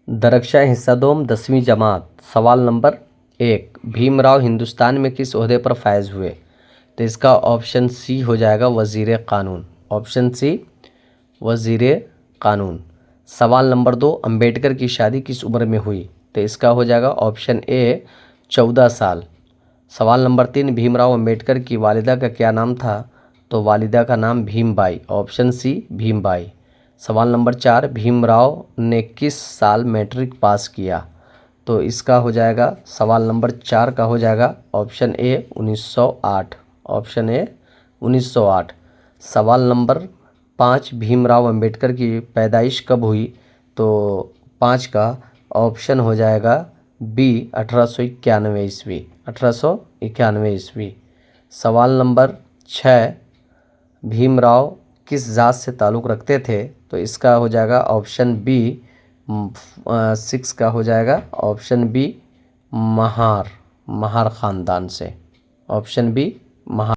दरक्षा हिस्सादोम 10वीं जमात। सवाल नंबर 1, भीमराव हिंदुस्तान में किस ओहदे पर फायज हुए? तो इसका ऑप्शन सी हो जाएगा वज़ीर क़ानून। ऑप्शन सी वज़ीर क़ानून। सवाल नंबर 2, अंबेडकर की शादी किस उम्र में हुई? तो इसका हो जाएगा ऑप्शन ए 14 साल। सवाल नंबर 3, भीमराव अंबेडकर की वालिदा का क्या नाम था? तो वालिदा का नाम भीमबाई। Option C Bhimbhai. सवाल नंबर 4, भीमराव ने किस साल मैट्रिक पास किया? तो इसका हो जाएगा सवाल नंबर 4 का हो जाएगा ऑप्शन ए 1908। Option A 1908। सवाल नंबर 5, भीमराव अंबेडकर की पैदाइश कब हुई? तो 5 का ऑप्शन हो जाएगा बी 1891 ईस्वी। 1891 ईस्वी। सवाल नंबर 6, भीमराव किस जात से ताल्लुक़ रखते थे? तो इसका हो जाएगा ऑप्शन बी 6 का हो जाएगा ऑप्शन बी महार ख़ानदान से। Option B Mahar.